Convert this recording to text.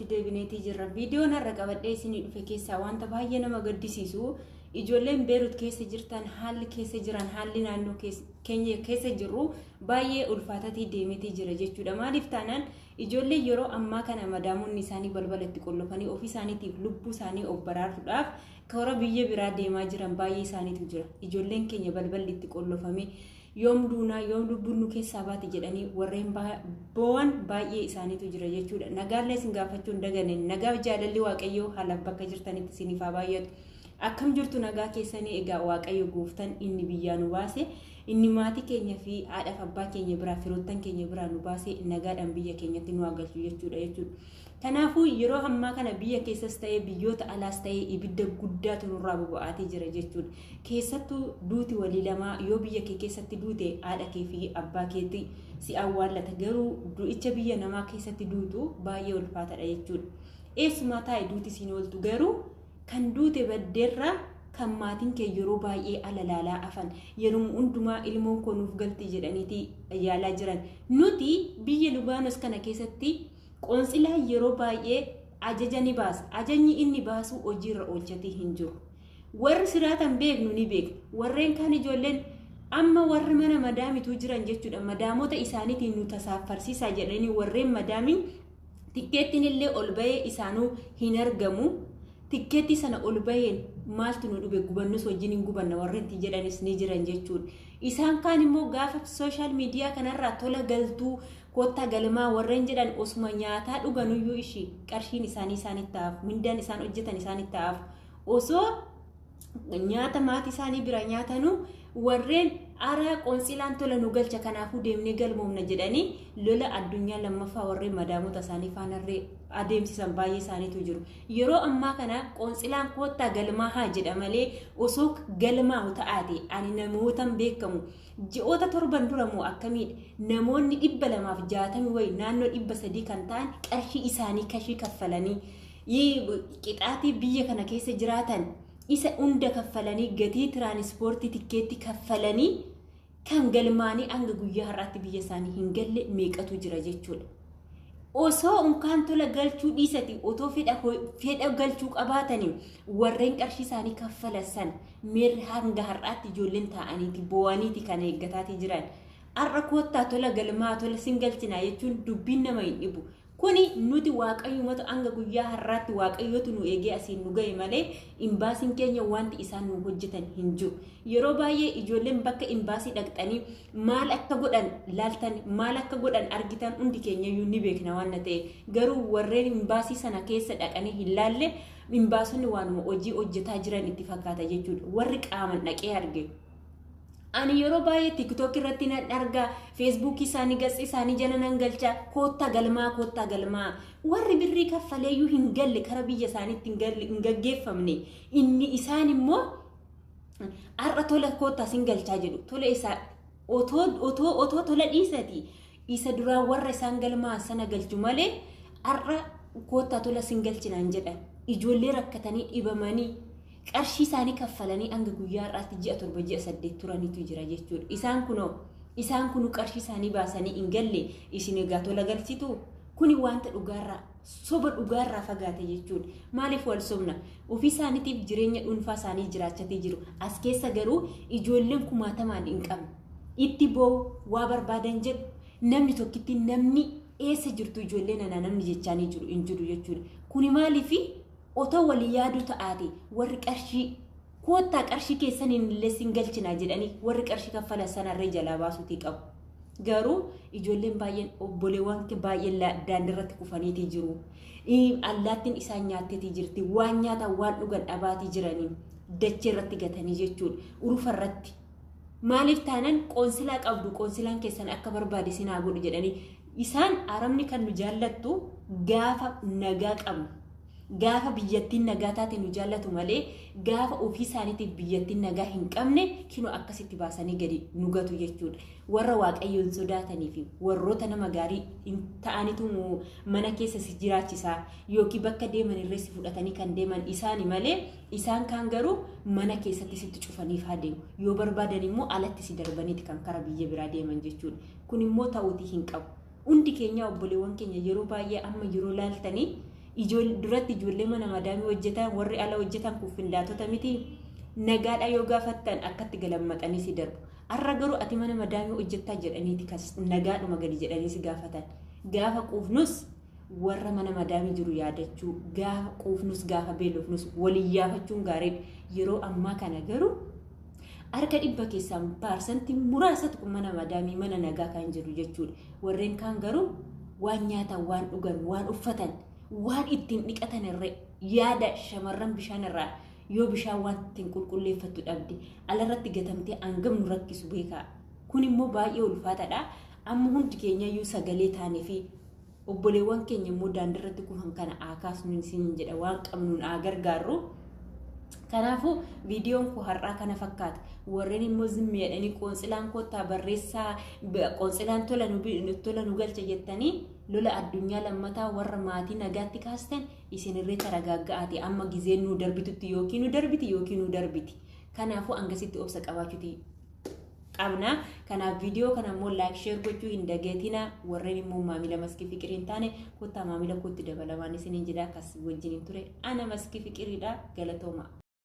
itti deebineetii jirra. Viidiyoon har'a qabadhee isinii dhufe keessaa wanta baay'ee nama gaddisiisu ijoolleen Beerut keessa jirtan haalli keessa jiran haalli naannoo keenya keessa jirru baay'ee ulfaatatii deemeetii jira jechuudha. Maaliif taanaan ijoollee yeroo ammaa kana madaamonni isaanii balbalatti qollofanii ofii isaaniitiif lubbuu isaanii of baraaruudhaaf karaa biyya biraa deemaa jiran baay'ee isaaniitu jira. Ijoolleen keenya balballi itti qollofame yoom duunaa yoom lubbuun nu keessaa baate jedhanii warreen bo'an baay'ee isaaniitu jira jechuudha. Nagaallee isin gaafachuun dagane nagaa jaalalli Waaqayyoo haala bakka jirtanitti isiniif haa baay'atu. Akkam jirtu nagaa keessanii egaa Waaqayyo gooftaan inni biyyaa nu baase inni maatii keenya fi haadhaaf abbaa keenya biraa firoottan keenya biraa nu baase nagaadhaan biyya keenyatti nu galchu jechuudha. Kanaafuu yeroo ammaa kana biyya keessas ta'ee biyyoota alaas ta'ee ibidda guddaatu nurraa boba'aatee jira jechuudha. Keessattuu duuti walii lamaa yoo biyya kee keessatti duute haadha kee fi abbaa keetti si awwaallata, garuu du'icha biyya namaa keessatti duutu baay'ee ulfaataadha jechuudha. Eessumaa taa'e duuti siin ooltu garuu kan duute baddeerraa kan maatiin kee yeroo baay'ee alalaalaa afan yeroo hundumaa ilmoon koo nuuf galti jedhaniiti yaalaa jiran. Nuti biyya Libaanos kana keessatti qoonsilaa yeroo baay'ee ajaja ni baasa. Ajajni inni baasu hojiirra oolchatii hin jiru. Warri siraatan beeknu ni beekna. Warreen kaan ijoolleen amma warri mana madaamitu jiran jechuudha. Madaamota isaaniitiin nu tasaaffarsiisaa jedhanii warreen madaamiin tikkeettiin illee ol bahee isaanuu hin argamu. Tikkeetti sana ol baheen maaltu nu dhube gubannus wajjin hin gubanna warreen jedhanis ni jiran jechuudha. Isaan kaan immoo gaafa sooshaal miidiyaa kanarraa tola galtuu kottaa galmaa warreen jedhan osuma nyaataa dhuganuyyuu ishii qarshiin isaanitti ta'aaf mindaan isaan hojjetan isaanitti ta'aaf osoo nyaata maatii isaanii bira nyaatanu warreen araa qoonsilaan tola nu galcha kanaafuu deemnee galmoomna jedhanii lola addunyaa lammaffaa warreen madaamota isaanii faanarree adeemsisan baay'ee isaaniitu jiru. Yeroo ammaa kana qoonsilaan kottaa galmaa haa jedha malee osoo galmaa ta'aate ani namootan beekamu ji'oota 7 dura moo akkamiidha namoonni 260 wayi naannoo 300 kan ta'an qarshii isaanii kashii kaffalanii qixaatii biyya kana keessa jiraatan isa hunda kaffalanii gatii tiraanispoortii tikkeetti kaffalanii kan galmaanii hanga guyyaa har'aatti biyya isaanii hin galle meeqatu jira jechuudha. Osoo unkaan tola galchuu dhiisati otoo fedha galchuu qabaatanii warreen qarshii isaanii kaffalan meerri hanga har'aatti ijoolleen taa'aniiti bo'aniiti kan eeggataati jiran. Har'a koottaa tola galmaa tola sin galchinaa jechuun dubbiin nama hin dhibu. Kuni nuti waaqayyoomatu hanga guyyaa har'aatti waaqayyootu nu eegee asiin nu ga'e malee imbaasiin keenya wanti isaan nu hojjetan hin jiru. Yeroo baay'ee ijoolleen bakka imbaasii dhaqxanii maal akka godhan laaltan maal akka godhan argitan hundi keenya iyyuu ni beekna waan ta'e garuu warreen imbaasii sana keessa dhaqanii hin laalle imbaasonni waanuma hojii hojjetaa jiran itti fakkaata jechuudha. Warri qaaman dhaqee arge. Ani yeroo baay'ee TikTok irratti nan argaa, Facebook isaanii gatsi isaanii jala nan galcha kottaa galmaa warri birrii kaffaleeyyuu hin galle kara biyya isaaniitti hin gaggeeffamne inni isaan immoo har'a tola kottaa sin galchaa jedhu tola isaa otoo tola dhiisati isa duraan warra isaan galmaa sana galchu malee har'a kottaa tola sin galchinaan jedhan ijoollee rakkatanii dhibamanii qarshii isaanii kaffalanii hanga guyyaa har'aatti ji'a 7 ji'a 8 turaniitu jira jechuudha. Isaan kun qarshii isaanii baasanii hin galle isin egaa tola galchitu kuni wanta dhugaarraa soba dhugaarraa fagaate jechuudha. Maaliif wal sobna? Ofii isaaniitiif jireenya dhuunfaa isaanii jiraachatii jiru. As keessa garuu ijoolleen kumaatamaan hin qabne. Itti boo'u waa barbaadan jedhu namni tokkitti namni eessa jirtu ijoolleen ana namni jechaanii jiru hin jiru jechuudha. Kuni maaliifi otoo walii yaadu ta'aate warri qarshii kottaa qarshii keessaniin illee sin galchinaa jedhanii warri qarshii kaffalan sanarree jalaa baasuutii qabu. Garuu ijoolleen baay'een obboleewwan baay'een daandirratti kufaniitii jiru. Allaattiin isaan nyaatteetii jirti. Waan nyaatan waan dhugan dhabaatii jiranii dachee irratti gatanii jechuudha. Urufa irratti. Maaliif taanaan qoonsilaa qabdu qoonsilaan keessan akka barbaade sinaa godhu jedhanii isaan aramni kan nu jaallattu gaafa nagaa qabna. Gaafa biyyattiin nagaa taate nu jaallatu malee gaafa ofii isaaniitiif biyyattiin nagaa hin qabne kino akkasitti baasanii gadi nu gatu jechuudha. Warra waaqayyoon sodaatanii fi warroota nama gaarii ta'anitu mana keessa si jiraachisaa yookiin bakka deeman irree si fudhatanii kan deeman isaani malee isaan kaan garuu mana keessatti sitti cufaniif haa deemu. Yoo barbaadan immoo alatti si darbaniiti kan kara biyya biraa deeman jechuudha. Kun immoo ta'uutii hin qabu. Hundi keenya obboleewwan keenya yeroo baay'ee amma yeroo laaltanii duratti ijoollee mana madaamii hojjetan warri ala hojjetan kun findaatota miti nagaadha yoo gaafattan akkatti galammaqanii si darbu. Har'a garuu ati mana madaamii hojjettaa jedhaniiti kas nagaadhuma gadi jedhanii si gaafatan. Gaafa quufnus warra mana madaamii jiru yaadachuu, gaafa quufnus gaafa beelofnus waliin yaafachuun gaariidha. Yeroo ammaa kana garuu harka dhibba keessaa parsantii muraasatu kun mana madaamii mana nagaa kan jiru jechuudha. Warreen kaan garuu waan nyaatan, waan dhugan, waan uffatan, waan ittiin dhiqatan irra yaada shamarran bishaan irraa yoo bishaan waan ittiin qulqulleeffattu dhabde alarratti gatamtee hangam nu rakkisu beekaa. Kun immoo baay'ee ulfaataadha. Amma hundi keenya iyyuu sagalee taanee fi obboleewwan keenya immoo daandirratti kufan kana akaasnu isin jedha waan qabnuun gargaarru. Kanaafuu viidiyoon koo har'aa kana fakkaata. Warreen immoo zimmi jedhanii qoonsilaan kottaa barreessaa qoonsilaan tola nu galcha jettanii lola addunyaa lammataa warra maatii nagaatti kaastan isinirree taragaaggaate amma gizeen nu darbitutti yookiin nu darbiti. Kanaafuu hangasitti obsa qabaachuuti qabna. Kanaaf viidiyoo kana immoo laayik sheer gochuu hin dagatinaa. Warreen immoo maamila maskii fiqiriin taane kottaa maamila kootti dabalamaan isiniin jedha akkas wajjin ture. Ana maskii fiqiriidha galatooma.